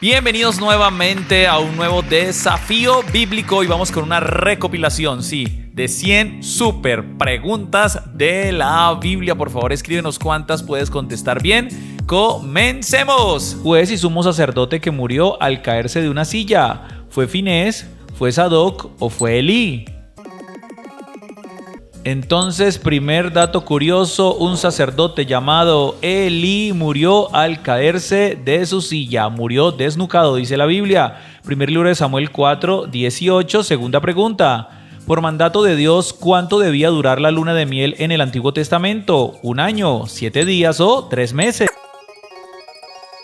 Bienvenidos nuevamente a un nuevo desafío bíblico y vamos con una recopilación, de 100 super preguntas de la Biblia. Por favor, escríbenos cuántas puedes contestar bien. ¡Comencemos! Juez y sumo sacerdote que murió al caerse de una silla. ¿Fue Finés, fue Sadoc o fue Elí? Entonces, primer dato curioso, un sacerdote llamado Elí murió al caerse de su silla, murió desnucado, dice la Biblia. Primer libro de Samuel 4:18, segunda pregunta. Por mandato de Dios, ¿cuánto debía durar la luna de miel en el Antiguo Testamento? ¿1 año, 7 días o 3 meses?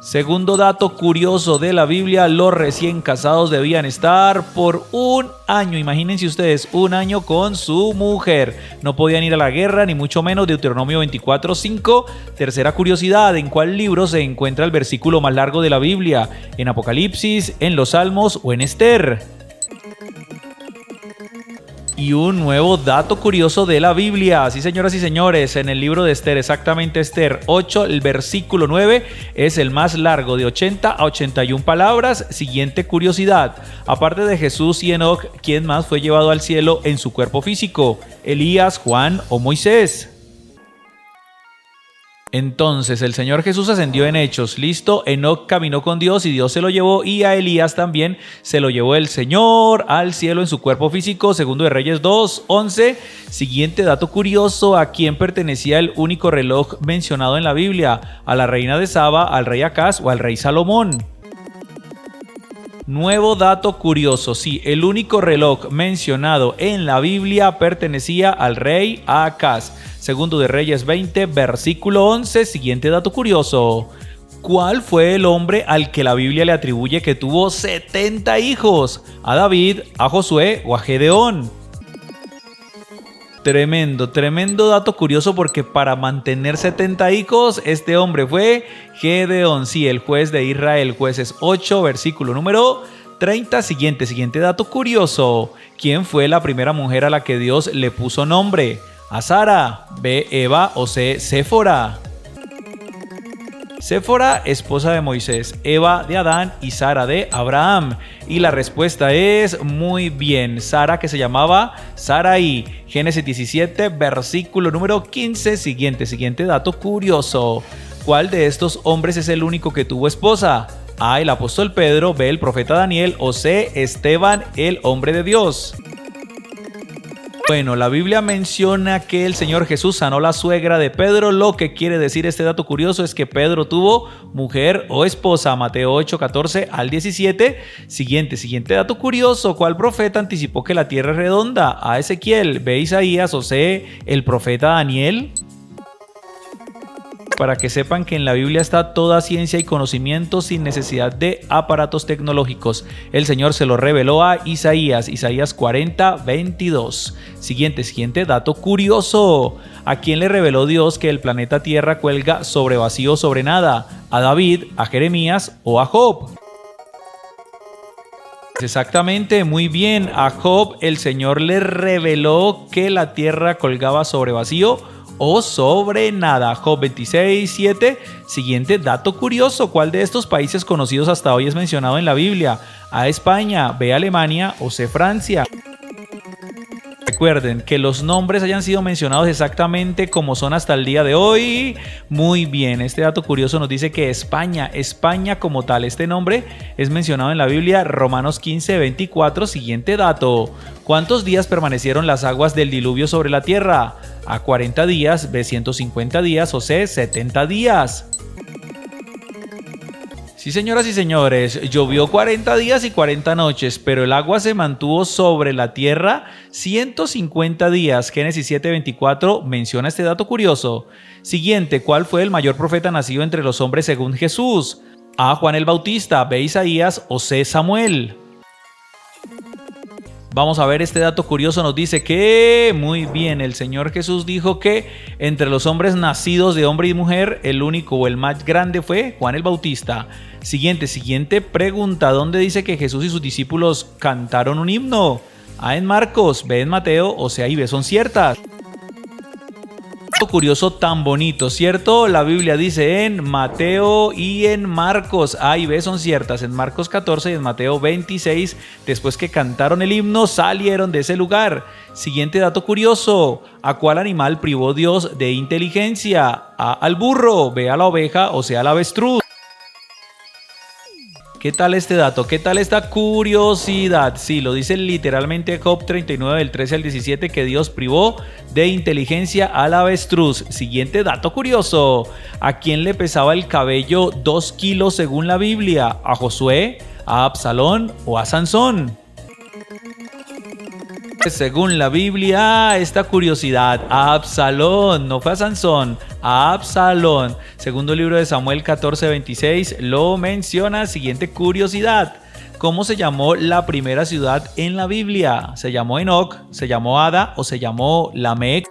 Segundo dato curioso de la Biblia, los recién casados debían estar por 1 año, imagínense ustedes, 1 año con su mujer. No podían ir a la guerra, ni mucho menos. Deuteronomio 24:5. Tercera curiosidad, ¿en cuál libro se encuentra el versículo más largo de la Biblia? ¿En Apocalipsis, en los Salmos o en Esther? Y un nuevo dato curioso de la Biblia. Sí, señoras y señores, en el libro de Esther, exactamente Esther 8, el versículo 9 es el más largo, de 80 a 81 palabras. Siguiente curiosidad. Aparte de Jesús y Enoc, ¿quién más fue llevado al cielo en su cuerpo físico? ¿Elías, Juan o Moisés? Entonces el Señor Jesús ascendió en Hechos, listo, Enoc caminó con Dios y Dios se lo llevó, y a Elías también se lo llevó el Señor al cielo en su cuerpo físico, segundo de Reyes 2:11. Siguiente dato curioso, ¿a quién pertenecía el único reloj mencionado en la Biblia? ¿A la reina de Saba, al rey Acaz o al rey Salomón? Nuevo dato curioso, el único reloj mencionado en la Biblia pertenecía al rey Acaz. Segundo de Reyes 20, versículo 11. Siguiente dato curioso. ¿Cuál fue el hombre al que la Biblia le atribuye que tuvo 70 hijos? ¿A David, a Josué o a Gedeón? Tremendo dato curioso, porque para mantener 70 hijos, este hombre fue Gedeón, el juez de Israel. Jueces 8, versículo número 30. Siguiente dato curioso. ¿Quién fue la primera mujer a la que Dios le puso nombre? ¿A Sara, B, Eva o C, Séfora? Séfora, esposa de Moisés, Eva de Adán y Sara de Abraham. Y la respuesta es muy bien, Sara, que se llamaba Sarai. Génesis 17, versículo número 15. Siguiente dato curioso. ¿Cuál de estos hombres es el único que tuvo esposa? A, el apóstol Pedro, B, el profeta Daniel o C, Esteban, el hombre de Dios. Bueno, la Biblia menciona que el Señor Jesús sanó la suegra de Pedro. Lo que quiere decir este dato curioso es que Pedro tuvo mujer o esposa. Mateo 8, 14 al 17. Siguiente dato curioso. ¿Cuál profeta anticipó que la tierra es redonda? A, Ezequiel, B, Isaías o C, el profeta Daniel. Para que sepan que en la Biblia está toda ciencia y conocimiento sin necesidad de aparatos tecnológicos. El Señor se lo reveló a Isaías 40, 22. Siguiente dato curioso. ¿A quién le reveló Dios que el planeta Tierra cuelga sobre vacío, sobre nada? ¿A David, a Jeremías o a Job? Exactamente, muy bien. A Job el Señor le reveló que la tierra colgaba sobre vacío o sobre nada. Job 26:7. Siguiente dato curioso. ¿Cuál de estos países conocidos hasta hoy es mencionado en la Biblia? A, España, B, Alemania o C, Francia. Recuerden que los nombres hayan sido mencionados exactamente como son hasta el día de hoy. Muy bien, este dato curioso nos dice que España como tal, este nombre es mencionado en la Biblia, Romanos 15:24. Siguiente dato. ¿Cuántos días permanecieron las aguas del diluvio sobre la tierra? A, 40 días, B, 150 días o C, 70 días. Sí, señoras y señores, llovió 40 días y 40 noches, pero el agua se mantuvo sobre la tierra 150 días. Génesis 7:24 menciona este dato curioso. Siguiente, ¿cuál fue el mayor profeta nacido entre los hombres según Jesús? A, Juan el Bautista, B, Isaías o C, Samuel. Vamos a ver, este dato curioso nos dice que, muy bien, el Señor Jesús dijo que entre los hombres nacidos de hombre y mujer, el único o el más grande fue Juan el Bautista. Siguiente pregunta, ¿dónde dice que Jesús y sus discípulos cantaron un himno? A, en Marcos, B, en Mateo o C y B son ciertas. Curioso tan bonito, ¿cierto? La Biblia dice en Mateo y en Marcos, A y B son ciertas, en Marcos 14 y en Mateo 26, después que cantaron el himno, salieron de ese lugar. Siguiente dato curioso, ¿a cuál animal privó Dios de inteligencia? A al burro, B a la oveja o sea al avestruz. ¿Qué tal este dato? ¿Qué tal esta curiosidad? Sí, lo dice literalmente Job 39 del 13 al 17 que Dios privó de inteligencia al avestruz. Siguiente dato curioso. ¿A quién le pesaba el cabello 2 kilos según la Biblia? ¿A Josué, a Absalón o a Sansón? Según la Biblia, esta curiosidad, a Absalón, no fue a Sansón, a Absalón. Segundo libro de Samuel 14:26 lo menciona. Siguiente curiosidad, ¿cómo se llamó la primera ciudad en la Biblia? ¿Se llamó Enoc, se llamó Ada o se llamó Lamec?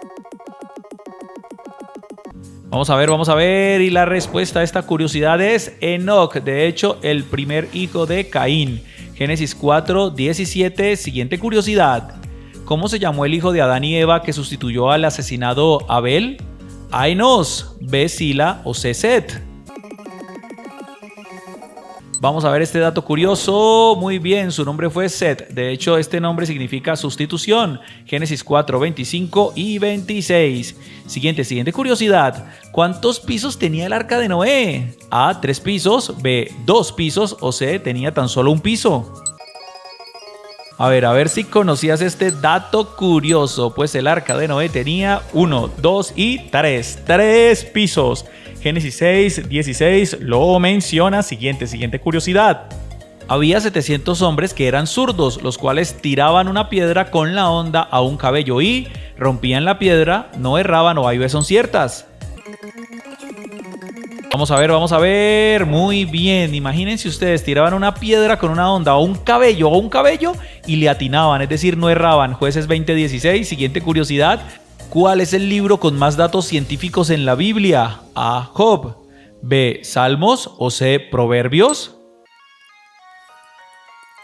Vamos a ver, y la respuesta a esta curiosidad es Enoc, de hecho el primer hijo de Caín. Génesis 4:17, siguiente curiosidad. ¿Cómo se llamó el hijo de Adán y Eva que sustituyó al asesinado Abel? A Enos, B Sila o C Set. Vamos a ver este dato curioso. Muy bien, su nombre fue Set. De hecho, este nombre significa sustitución. Génesis 4:25 y 26. Siguiente curiosidad. ¿Cuántos pisos tenía el arca de Noé? A, 3 pisos, B, 2 pisos o C, tenía tan solo un piso. A ver si conocías este dato curioso. Pues el arca de Noé tenía 1, 2 y 3 pisos. Génesis 6:16 lo menciona. Siguiente curiosidad. Había 700 hombres que eran zurdos, los cuales tiraban una piedra con la honda a un cabello y rompían la piedra, no erraban o A y B son ciertas. Vamos a ver, muy bien, imagínense ustedes, tiraban una piedra con una honda o un cabello y le atinaban, es decir, no erraban. Jueces 20:16, siguiente curiosidad, ¿cuál es el libro con más datos científicos en la Biblia? A, Job, B, Salmos o C, Proverbios.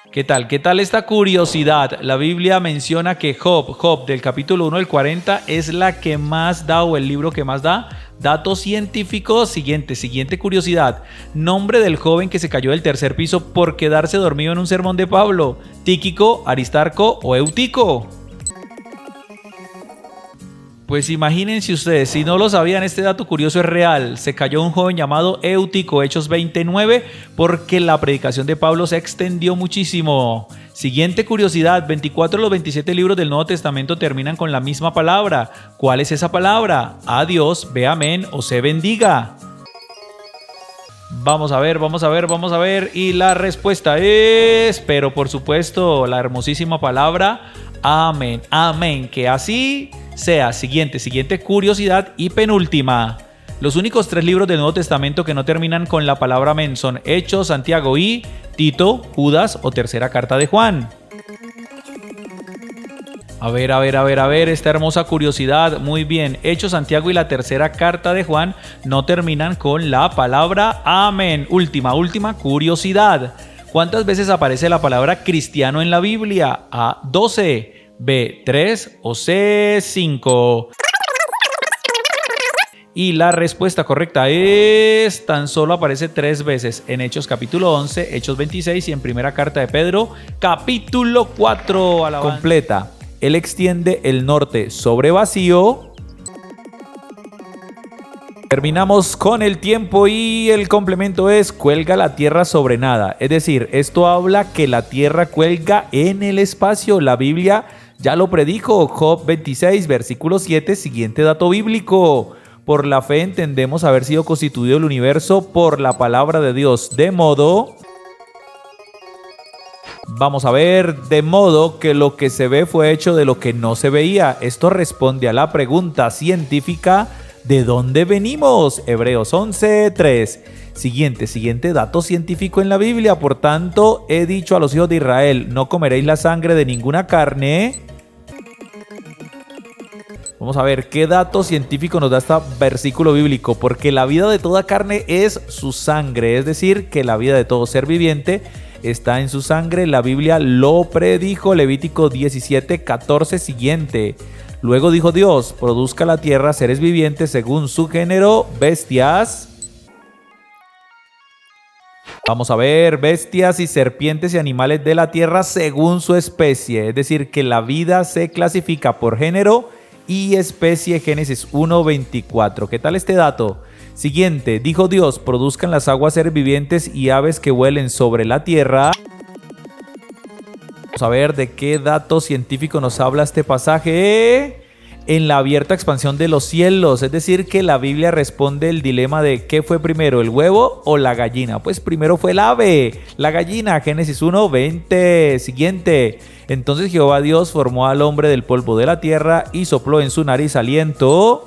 ¿Qué tal esta curiosidad? La Biblia menciona que Job del capítulo 1 al 40 es la que más da o el libro que más da datos científicos. Siguiente curiosidad. Nombre del joven que se cayó del tercer piso por quedarse dormido en un sermón de Pablo. Tíquico, Aristarco o Eutico. Pues imagínense ustedes, si no lo sabían, este dato curioso es real. Se cayó un joven llamado Eutico, Hechos 29, porque la predicación de Pablo se extendió muchísimo. Siguiente curiosidad, 24 de los 27 libros del Nuevo Testamento terminan con la misma palabra. ¿Cuál es esa palabra? A Dios, B amén o C bendiga. Vamos a ver, y la respuesta es, pero por supuesto, la hermosísima palabra amén, que así sea. Siguiente curiosidad y penúltima. Los únicos 3 libros del Nuevo Testamento que no terminan con la palabra amén son Hechos, Santiago y Tito, Judas o tercera carta de Juan. A ver, esta hermosa curiosidad. Muy bien, Hechos, Santiago y la tercera carta de Juan no terminan con la palabra amén. Última curiosidad. ¿Cuántas veces aparece la palabra cristiano en la Biblia? A, 12, B, 3 o C, 5. Y la respuesta correcta es, tan solo aparece 3 veces en Hechos capítulo 11, Hechos 26 y en primera carta de Pedro capítulo 4. Completa. Él extiende el norte sobre vacío. Terminamos con el tiempo y el complemento es cuelga la tierra sobre nada. Es decir, esto habla que la tierra cuelga en el espacio. La Biblia ya lo predijo. Job 26, versículo 7, siguiente dato bíblico. Por la fe entendemos haber sido constituido el universo por la palabra de Dios, de modo que lo que se ve fue hecho de lo que no se veía. Esto responde a la pregunta científica, ¿de dónde venimos? Hebreos 11:3. Siguiente dato científico en la Biblia. Por tanto, he dicho a los hijos de Israel, no comeréis la sangre de ninguna carne. Vamos a ver qué dato científico nos da este versículo bíblico. Porque la vida de toda carne es su sangre. Es decir, que la vida de todo ser viviente está en su sangre. La Biblia lo predijo. Levítico 17:14. Siguiente. Luego dijo Dios, produzca la tierra seres vivientes según su género, bestias. Vamos a ver, bestias y serpientes y animales de la tierra según su especie. Es decir, que la vida se clasifica por género y especie, Génesis 1:24. ¿Qué tal este dato? Siguiente, dijo Dios, produzcan las aguas seres vivientes y aves que vuelen sobre la tierra. Vamos a ver de qué dato científico nos habla este pasaje. En la abierta expansión de los cielos, es decir, que la Biblia responde el dilema de ¿qué fue primero, el huevo o la gallina? Pues primero fue el ave, la gallina, Génesis 1:20. Siguiente, entonces Jehová Dios formó al hombre del polvo de la tierra y sopló en su nariz aliento.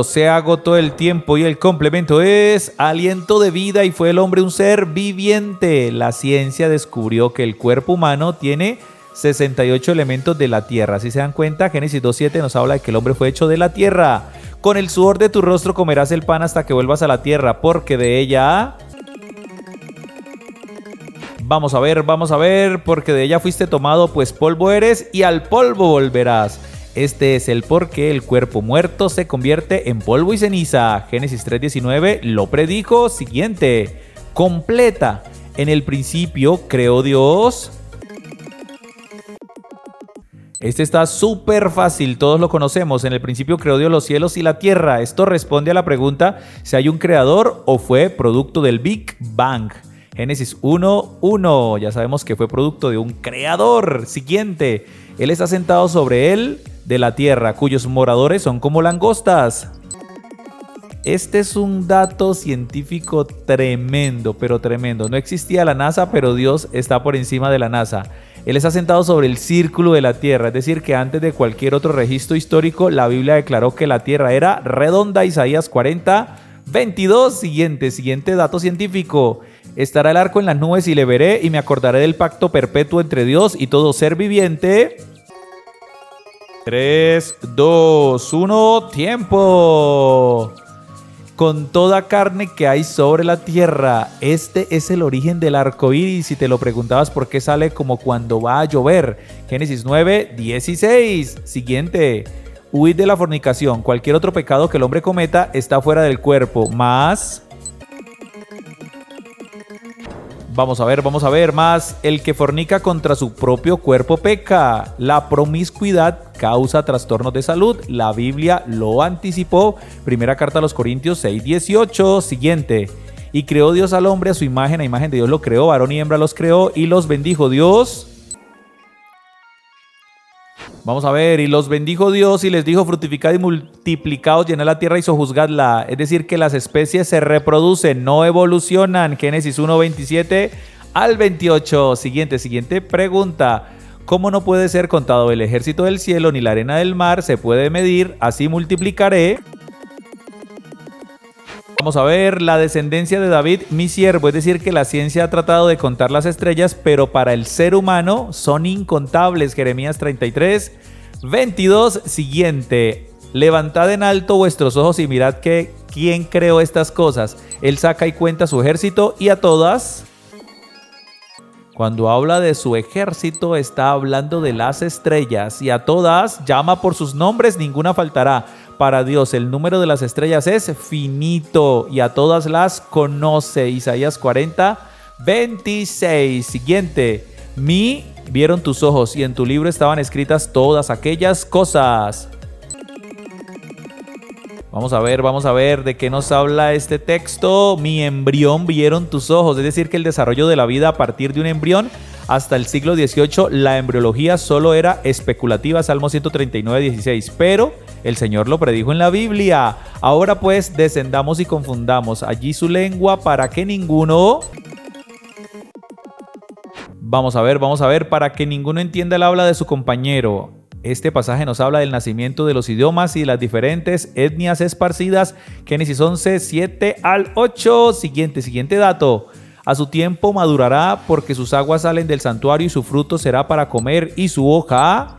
Se agotó el tiempo y el complemento es aliento de vida y fue el hombre un ser viviente. La ciencia descubrió que el cuerpo humano tiene 68 elementos de la tierra. Si se dan cuenta, Génesis 2:7 nos habla de que el hombre fue hecho de la tierra. Con el sudor de tu rostro comerás el pan hasta que vuelvas a la tierra, porque de ella... Vamos a ver, porque de ella fuiste tomado, pues polvo eres y al polvo volverás. Este es el por qué el cuerpo muerto se convierte en polvo y ceniza. Génesis 3:19 lo predijo. Siguiente, completa. En el principio creó Dios... Este está súper fácil, todos lo conocemos. En el principio creó Dios los cielos y la tierra. Esto responde a la pregunta si hay un creador o fue producto del Big Bang. Génesis 1:1. Ya sabemos que fue producto de un creador. Siguiente. Él está sentado sobre él de la tierra, cuyos moradores son como langostas. Este es un dato científico tremendo, pero tremendo. No existía la NASA, pero Dios está por encima de la NASA. Él está sentado sobre el círculo de la tierra, es decir, que antes de cualquier otro registro histórico, la Biblia declaró que la tierra era redonda. Isaías 40:22. Siguiente dato científico. Estará el arco en las nubes y le veré y me acordaré del pacto perpetuo entre Dios y todo ser viviente. 3, 2, 1, tiempo. Con toda carne que hay sobre la tierra. Este es el origen del arco iris. Si te lo preguntabas por qué sale como cuando va a llover. Génesis 9:16. Siguiente. Huid de la fornicación. Cualquier otro pecado que el hombre cometa está fuera del cuerpo. Más. Vamos a ver más. El que fornica contra su propio cuerpo peca. La promiscuidad causa trastornos de salud. La Biblia lo anticipó. Primera carta a los Corintios 6:18. Siguiente. Y creó Dios al hombre a su imagen. A imagen de Dios lo creó. Varón y hembra los creó y los bendijo Dios. Vamos a ver, y los bendijo Dios y les dijo: fructificad y multiplicaos, llenad la tierra y sojuzgadla. Es decir, que las especies se reproducen, no evolucionan. Génesis 1:27 al 28. Siguiente pregunta. ¿Cómo no puede ser contado el ejército del cielo ni la arena del mar? Se puede medir, así multiplicaré. Vamos a ver, la descendencia de David, mi siervo. Es decir, que la ciencia ha tratado de contar las estrellas, pero para el ser humano son incontables. Jeremías 33:22. Siguiente. Levantad en alto vuestros ojos y mirad que quién creó estas cosas. Él saca y cuenta su ejército y a todas. Cuando habla de su ejército, está hablando de las estrellas. Y a todas llama por sus nombres, ninguna faltará. Para Dios el número de las estrellas es finito y a todas las conoce. Isaías 40:26. Siguiente. Vieron tus ojos y en tu libro estaban escritas todas aquellas cosas. Vamos a ver de qué nos habla este texto. Mi embrión vieron tus ojos. Es decir, que el desarrollo de la vida a partir de un embrión hasta el siglo XVIII, la embriología solo era especulativa. Salmo 139:16. Pero el Señor lo predijo en la Biblia. Ahora pues descendamos y confundamos allí su lengua para que ninguno... Vamos a ver, para que ninguno entienda el habla de su compañero. Este pasaje nos habla del nacimiento de los idiomas y de las diferentes etnias esparcidas. Génesis 11:7 al 8. Siguiente dato. A su tiempo madurará, porque sus aguas salen del santuario y su fruto será para comer y su hoja.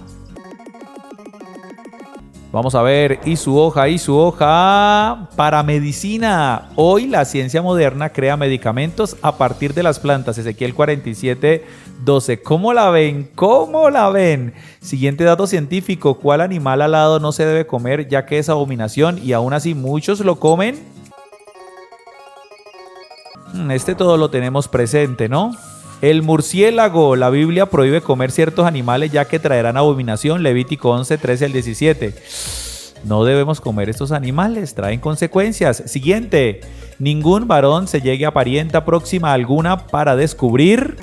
Vamos a ver, y su hoja para medicina. Hoy la ciencia moderna crea medicamentos a partir de las plantas. Ezequiel 47:12. ¿Cómo la ven? ¿Cómo la ven? Siguiente dato científico. ¿Cuál animal alado no se debe comer ya que es abominación y aún así muchos lo comen? Este todo lo tenemos presente, ¿no? El murciélago. La Biblia prohíbe comer ciertos animales ya que traerán abominación. Levítico 11:13-17. No debemos comer estos animales, traen consecuencias. Siguiente. Ningún varón se llegue a parienta próxima alguna para descubrir.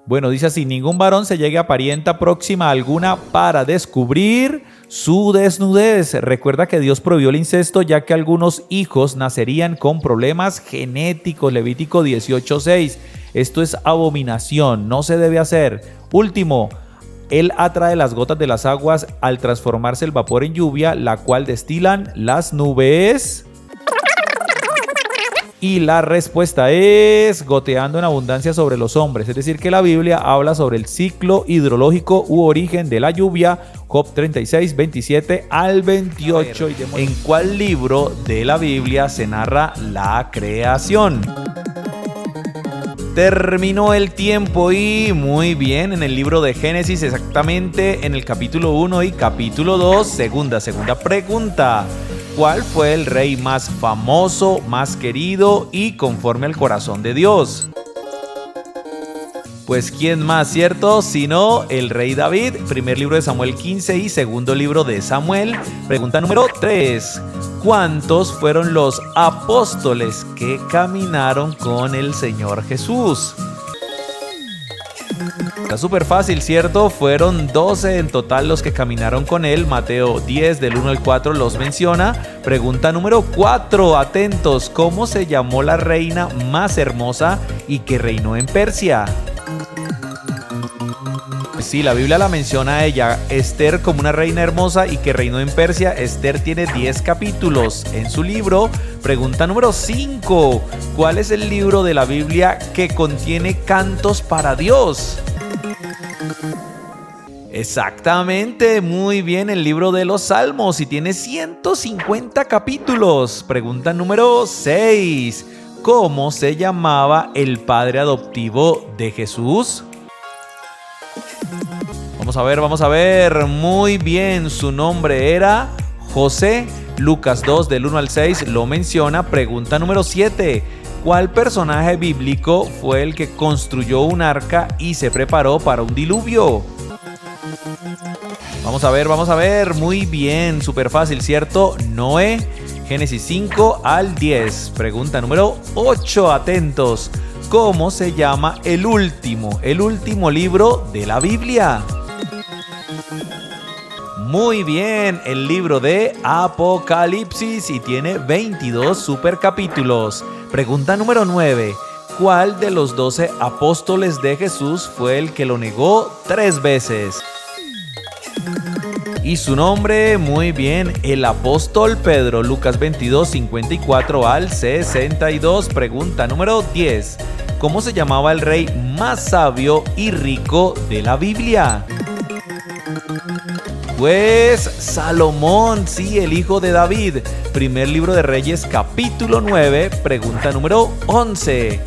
Bueno, dice así, ningún varón se llegue a parienta próxima alguna para descubrir su desnudez. Recuerda que Dios prohibió el incesto ya que algunos hijos nacerían con problemas genéticos. Levítico 18:6. Esto es abominación, no se debe hacer. Último, Él atrae las gotas de las aguas al transformarse el vapor en lluvia, la cual destilan las nubes. Y la respuesta es goteando en abundancia sobre los hombres. Es decir, que la Biblia habla sobre el ciclo hidrológico u origen de la lluvia. Job 36:27-28. ¿En cuál libro de la Biblia se narra la creación? Terminó el tiempo y muy bien, en el libro de Génesis, exactamente en el capítulo 1 y capítulo 2. Segunda pregunta. ¿Cuál fue el rey más famoso, más querido y conforme al corazón de Dios? Pues ¿quién más, cierto? Sino el rey David. Primer libro de Samuel 15 y segundo libro de Samuel. Pregunta número 3. ¿Cuántos fueron los apóstoles que caminaron con el Señor Jesús? Está súper fácil, ¿cierto? Fueron 12 en total los que caminaron con él. Mateo 10 del 1 al 4 los menciona. Pregunta número 4, atentos. ¿Cómo se llamó la reina más hermosa y que reinó en Persia? Sí, la Biblia la menciona a ella, Esther, como una reina hermosa y que reinó en Persia. Esther tiene 10 capítulos en su libro. Pregunta número 5. ¿Cuál es el libro de la Biblia que contiene cantos para Dios? Exactamente, muy bien, el libro de los Salmos y tiene 150 capítulos. Pregunta número 6. ¿Cómo se llamaba el padre adoptivo de Jesús? Vamos a ver. Muy bien, su nombre era José. Lucas 2 del 1 al 6 lo menciona. Pregunta número 7. ¿Cuál personaje bíblico fue el que construyó un arca y se preparó para un diluvio? Vamos a ver. Muy bien, súper fácil, ¿cierto? Noé. Génesis 5 al 10. Pregunta número 8. Atentos. ¿Cómo se llama el último libro de la Biblia? Muy bien, el libro de Apocalipsis y tiene 22 supercapítulos. Pregunta número 9. ¿Cuál de los 12 apóstoles de Jesús fue el que lo negó 3 veces? Y su nombre, muy bien, el apóstol Pedro. Lucas 22, 54 al 62. Pregunta número 10. ¿Cómo se llamaba el rey más sabio y rico de la Biblia? Pues Salomón, sí, el hijo de David. Primer libro de Reyes, capítulo 9, pregunta número 11.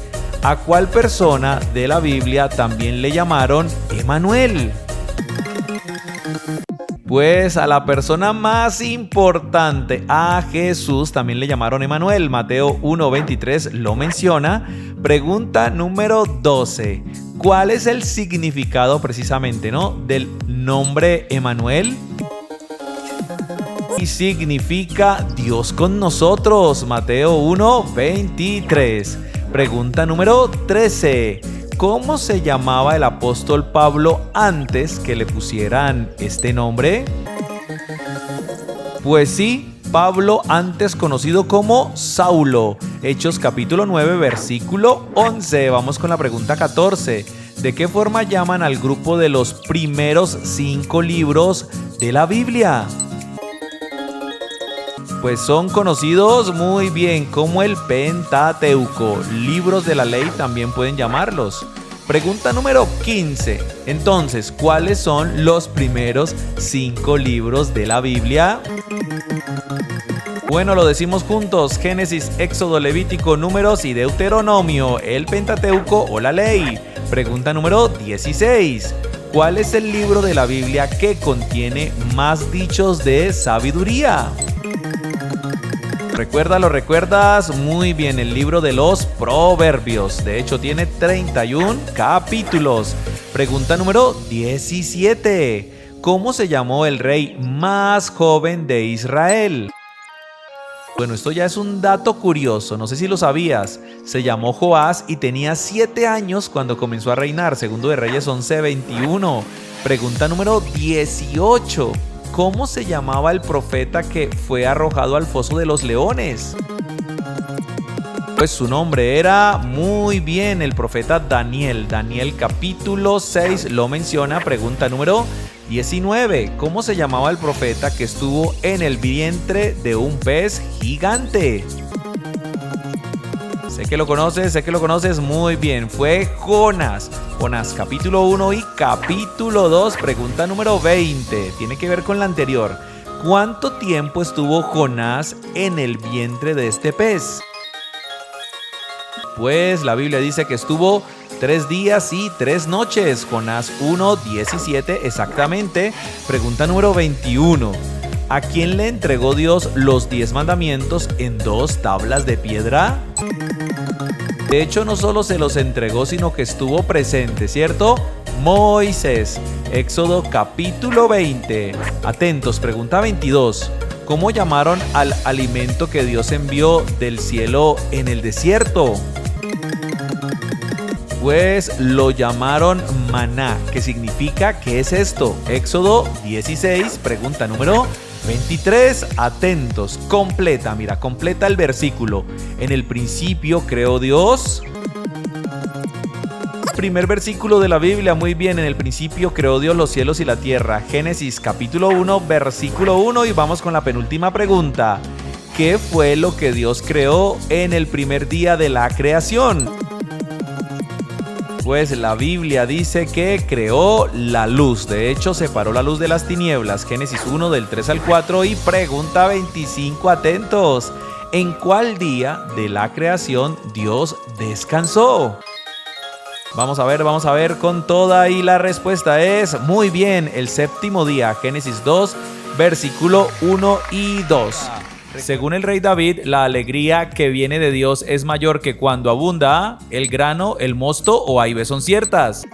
¿A cuál persona de la Biblia también le llamaron Emanuel? Pues a la persona más importante, a Jesús, también le llamaron Emanuel. Mateo 1:23 lo menciona. Pregunta número 12. ¿Cuál es el significado precisamente, del nombre Emanuel? Y significa Dios con nosotros. Mateo 1:23. Pregunta número 13. ¿Cómo se llamaba el apóstol Pablo antes que le pusieran este nombre? Pues sí, Pablo, antes conocido como Saulo. Hechos capítulo 9, versículo 11. Vamos con la pregunta 14. ¿De qué forma llaman al grupo de los primeros 5 libros de la Biblia? Pues son conocidos muy bien como el Pentateuco. Libros de la ley también pueden llamarlos. Pregunta número 15. Entonces, ¿cuáles son los primeros 5 libros de la Biblia? Bueno, lo decimos juntos: Génesis, Éxodo, Levítico, Números y Deuteronomio, el Pentateuco o la Ley. Pregunta número 16. ¿Cuál es el libro de la Biblia que contiene más dichos de sabiduría? ¿Lo recuerdas? Muy bien, el libro de los Proverbios. De hecho, tiene 31 capítulos. Pregunta número 17. ¿Cómo se llamó el rey más joven de Israel? Bueno, esto ya es un dato curioso, no sé si lo sabías. Se llamó Joás y tenía 7 años cuando comenzó a reinar. Segundo de Reyes 11:21. Pregunta número 18. ¿Cómo se llamaba el profeta que fue arrojado al foso de los leones? Pues su nombre era, muy bien, el profeta Daniel. Daniel capítulo 6 lo menciona. Pregunta número 19. ¿Cómo se llamaba el profeta que estuvo en el vientre de un pez gigante? Sé que lo conoces muy bien. Fue Jonás. Jonás capítulo 1 y capítulo 2. Pregunta número 20. Tiene que ver con la anterior. ¿Cuánto tiempo estuvo Jonás en el vientre de este pez? Pues la Biblia dice que estuvo 3 días y 3 noches. Jonás 1:17 exactamente. Pregunta número 21. ¿A quién le entregó Dios los 10 mandamientos en 2 tablas de piedra? De hecho, no solo se los entregó, sino que estuvo presente, ¿cierto? Moisés. Éxodo capítulo 20. Atentos, pregunta 22. ¿Cómo llamaron al alimento que Dios envió del cielo en el desierto? Pues lo llamaron maná. ¿Qué significa? ¿Qué es esto? Éxodo 16, pregunta número 23. Atentos, completa el versículo. En el principio creó Dios. Primer versículo de la Biblia, muy bien. En el principio creó Dios los cielos y la tierra. Génesis capítulo 1, versículo 1. Y vamos con la penúltima pregunta. ¿Qué fue lo que Dios creó en el primer día de la creación? Pues la Biblia dice que creó la luz. De hecho, separó la luz de las tinieblas. Génesis 1 del 3 al 4. Y pregunta 25, atentos. ¿En cuál día de la creación Dios descansó? Vamos a ver con toda, y la respuesta es muy bien, el séptimo día. Génesis 2, versículo 1 y 2. Según el rey David, la alegría que viene de Dios es mayor que cuando abunda el grano, el mosto o A y B son ciertas.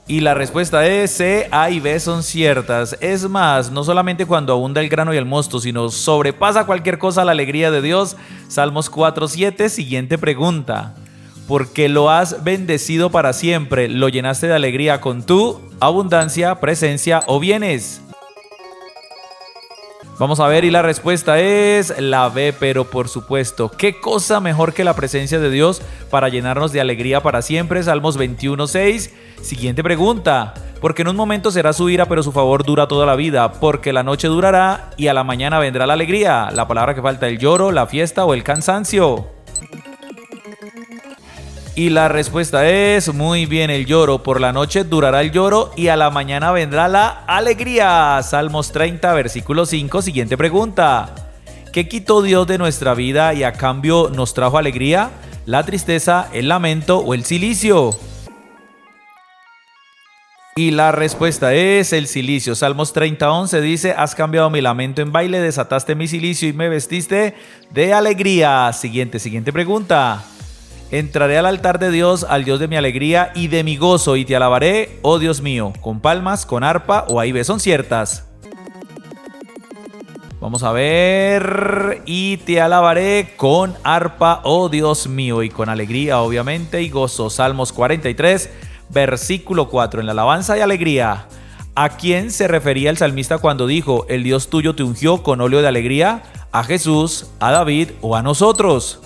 Y la respuesta es C, A y B son ciertas. Es más, no solamente cuando abunda el grano y el mosto, sino sobrepasa cualquier cosa la alegría de Dios. Salmos 4:7, siguiente pregunta. Porque lo has bendecido para siempre, lo llenaste de alegría con tu abundancia, presencia o bienes. Vamos a ver, y la respuesta es la B, pero por supuesto. ¿Qué cosa mejor que la presencia de Dios para llenarnos de alegría para siempre? Salmos 21:6. Siguiente pregunta. Porque en un momento será su ira, pero su favor dura toda la vida. Porque la noche durará y a la mañana vendrá la alegría. La palabra que falta, el lloro, la fiesta o el cansancio. Y la respuesta es muy bien, el lloro. Por la noche durará el lloro y a la mañana vendrá la alegría. Salmos 30, versículo 5. Siguiente pregunta. ¿Qué quitó Dios de nuestra vida y a cambio nos trajo alegría? ¿La tristeza, el lamento o el cilicio? Y la respuesta es el cilicio. Salmos 30:11 dice: has cambiado mi lamento en baile, desataste mi cilicio y me vestiste de alegría. Siguiente pregunta. Entraré al altar de Dios, al Dios de mi alegría y de mi gozo, y te alabaré, oh Dios mío, con palmas, con arpa o A y B son ciertas. Vamos a ver, y te alabaré con arpa, oh Dios mío, y con alegría obviamente y gozo. Salmos 43, versículo 4, en la alabanza y alegría. ¿A quién se refería el salmista cuando dijo: el Dios tuyo te ungió con óleo de alegría? ¿A Jesús, a David o a nosotros?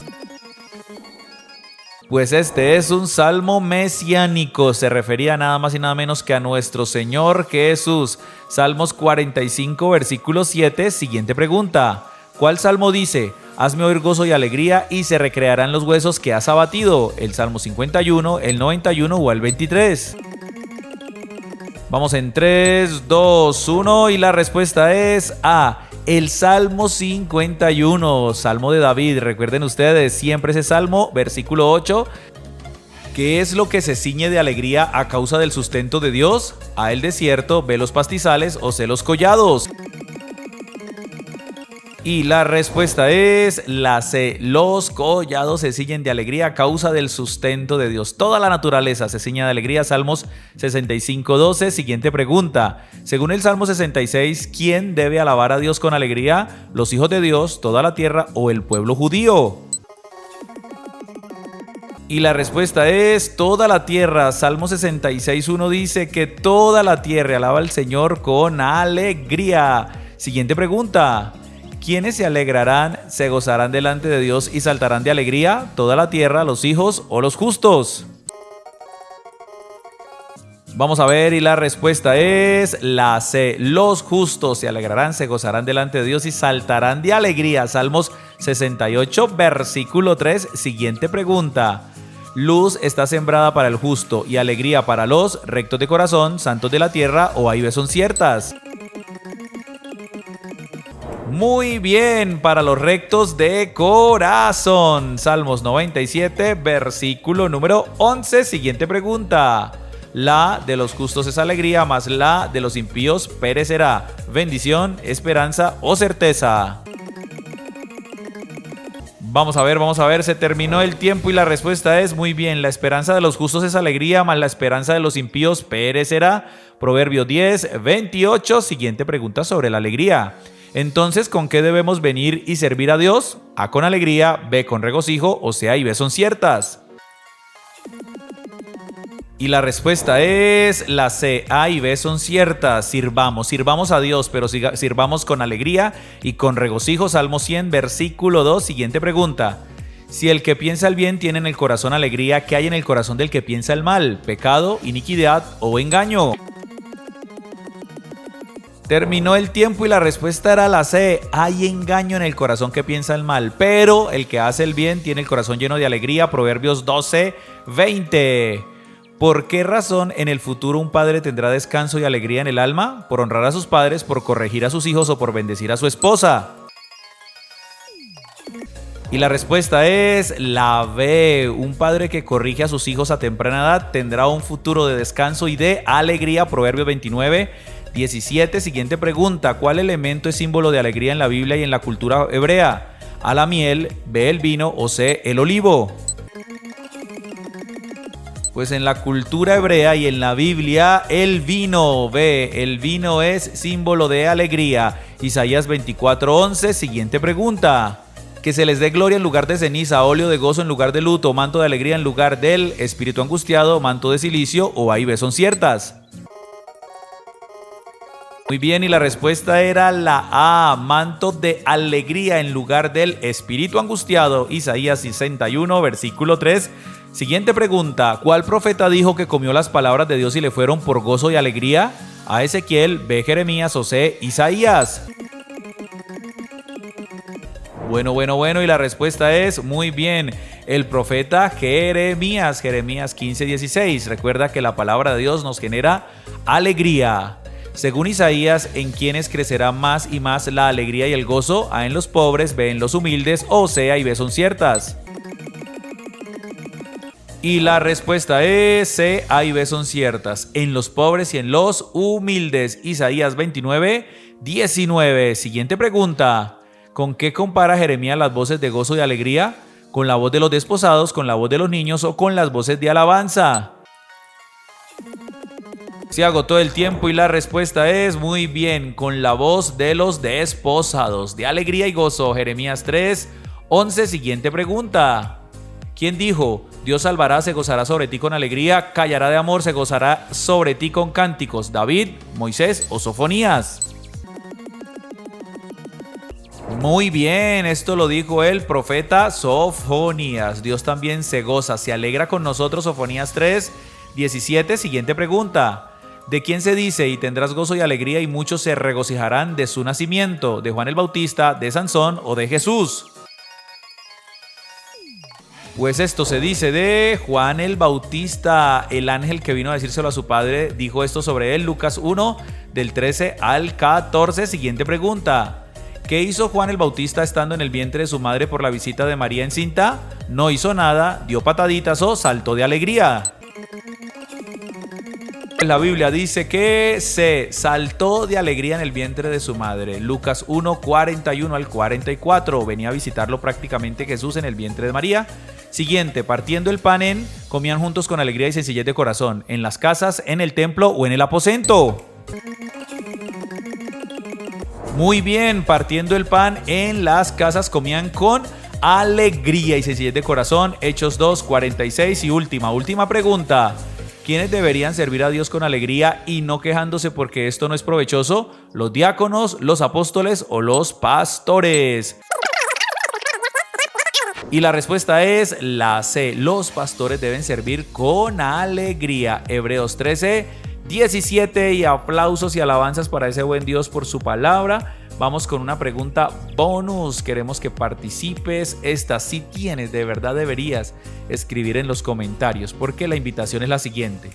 Pues este es un salmo mesiánico, se refería nada más y nada menos que a nuestro Señor Jesús. Salmos 45, versículo 7, siguiente pregunta. ¿Cuál salmo dice: Hazme oír gozo y alegría y se recrearán los huesos que has abatido. El Salmo 51, el 91 o el 23. Vamos en 3, 2, 1 y la respuesta es A. El Salmo 51, Salmo de David. Recuerden ustedes siempre ese Salmo, versículo 8. ¿Qué es lo que se ciñe de alegría a causa del sustento de Dios? A el desierto, ve los pastizales o sé los collados. Y la respuesta es la C. Los collados se ciñen de alegría a causa del sustento de Dios. Toda la naturaleza se ciñe de alegría. Salmos 65:12. Siguiente pregunta. Según el Salmo 66, ¿quién debe alabar a Dios con alegría? ¿Los hijos de Dios, toda la tierra o el pueblo judío? Y la respuesta es toda la tierra. Salmo 66:1 dice que toda la tierra alaba al Señor con alegría. Siguiente pregunta. ¿Quiénes se alegrarán, se gozarán delante de Dios y saltarán de alegría? ¿Toda la tierra, los hijos o los justos? Vamos a ver y la respuesta es la C. Los justos se alegrarán, se gozarán delante de Dios y saltarán de alegría. Salmos 68, versículo 3. Siguiente pregunta. Luz está sembrada para el justo y alegría para los rectos de corazón, santos de la tierra, o A y B son ciertas. Muy bien, para los rectos de corazón. Salmos 97, versículo número 11. Siguiente pregunta. La de los justos es alegría, mas la de los impíos perecerá. Bendición, esperanza o certeza. Vamos a ver, se terminó el tiempo y la respuesta es muy bien. La esperanza de los justos es alegría, mas la esperanza de los impíos perecerá. Proverbios 10, 28. Siguiente pregunta sobre la alegría. Entonces, ¿con qué debemos venir y servir a Dios? A con alegría, B con regocijo, o sea, y B son ciertas. Y la respuesta es la C, A y B son ciertas. Sirvamos a Dios, pero sirvamos con alegría y con regocijo. Salmo 100, versículo 2. Siguiente pregunta. Si el que piensa el bien tiene en el corazón alegría, ¿qué hay en el corazón del que piensa el mal? ¿Pecado, iniquidad o engaño? Terminó el tiempo y la respuesta era la C. Hay engaño en el corazón que piensa el mal, pero el que hace el bien tiene el corazón lleno de alegría. Proverbios 12, 20. ¿Por qué razón en el futuro un padre tendrá descanso y alegría en el alma? ¿Por honrar a sus padres, por corregir a sus hijos o por bendecir a su esposa? Y la respuesta es la B. Un padre que corrige a sus hijos a temprana edad tendrá un futuro de descanso y de alegría. Proverbios 29, 17. Siguiente pregunta. ¿Cuál elemento es símbolo de alegría en la Biblia y en la cultura hebrea? A la miel, B el vino o C el olivo. Pues en la cultura hebrea y en la Biblia, el vino, B, el vino es símbolo de alegría. Isaías 24:11, siguiente pregunta. Que se les dé gloria en lugar de ceniza, óleo de gozo en lugar de luto, manto de alegría en lugar del espíritu angustiado, manto de silicio, o A y B son ciertas. Muy bien, y la respuesta era la A, manto de alegría en lugar del espíritu angustiado. Isaías 61, versículo 3. Siguiente pregunta. ¿Cuál profeta dijo que comió las palabras de Dios y le fueron por gozo y alegría? A Ezequiel, B Jeremías o C Isaías. Bueno, y la respuesta es muy bien. El profeta Jeremías, Jeremías 15:16. Recuerda que la palabra de Dios nos genera alegría. Según Isaías, ¿en quiénes crecerá más y más la alegría y el gozo? A en los pobres, B en los humildes, o C A y B son ciertas. Y la respuesta es C, A y B son ciertas. En los pobres y en los humildes. Isaías 29, 19. Siguiente pregunta. ¿Con qué compara Jeremías las voces de gozo y alegría? ¿Con la voz de los desposados, con la voz de los niños o con las voces de alabanza? Se agotó el tiempo y la respuesta es muy bien, con la voz de los desposados, de alegría y gozo. Jeremías 3, 11. Siguiente pregunta. ¿Quién dijo? Dios salvará, se gozará sobre ti con alegría, callará de amor, se gozará sobre ti con cánticos. ¿David, Moisés o Sofonías? Muy bien, esto lo dijo el profeta Sofonías. Dios también se goza, se alegra con nosotros. Sofonías 3, 17. Siguiente pregunta. ¿De quién se dice y tendrás gozo y alegría y muchos se regocijarán de su nacimiento? ¿De Juan el Bautista, de Sansón o de Jesús? Pues esto se dice de Juan el Bautista, el ángel que vino a decírselo a su padre, dijo esto sobre él, Lucas 1, del 13 al 14. Siguiente pregunta. ¿Qué hizo Juan el Bautista estando en el vientre de su madre por la visita de María encinta? No hizo nada, dio pataditas o saltó de alegría. La Biblia dice que se saltó de alegría en el vientre de su madre. Lucas 1, 41 al 44. Venía a visitarlo prácticamente Jesús en el vientre de María. Siguiente, partiendo el pan comían juntos con alegría y sencillez de corazón, en las casas, en el templo o en el aposento. Muy bien, partiendo el pan en las casas comían con alegría y sencillez de corazón. Hechos 2, 46 y última pregunta. ¿Quiénes deberían servir a Dios con alegría y no quejándose porque esto no es provechoso? ¿Los diáconos, los apóstoles o los pastores? Y la respuesta es la C. Los pastores deben servir con alegría. Hebreos 13, 17 y aplausos y alabanzas para ese buen Dios por su palabra. Vamos con una pregunta bonus. Queremos que participes. Esta sí tienes, de verdad deberías escribir en los comentarios, porque la invitación es la siguiente.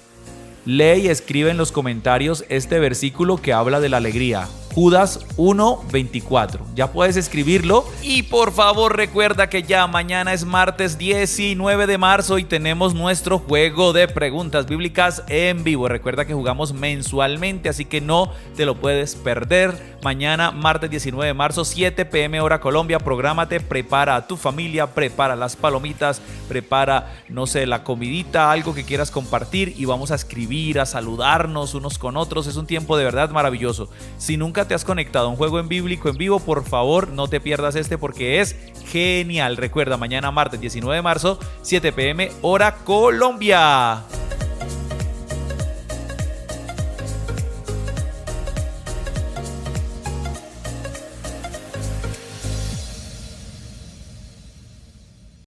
Lee y escribe en los comentarios este versículo que habla de la alegría. Judas 1:24. Ya puedes escribirlo. Y por favor recuerda que ya mañana es martes 19 de marzo y tenemos nuestro juego de preguntas bíblicas en vivo. Recuerda que jugamos mensualmente, así que no te lo puedes perder. Mañana, martes 19 de marzo, 7 p.m. hora Colombia. Prográmate, prepara a tu familia, prepara las palomitas, prepara, no sé, la comidita, algo que quieras compartir y vamos a escribir, a saludarnos unos con otros. Es un tiempo de verdad maravilloso. Si nunca te has conectado a un juego en bíblico en vivo, por favor no te pierdas este porque es genial. Recuerda, mañana martes 19 de marzo, 7 p.m. hora Colombia.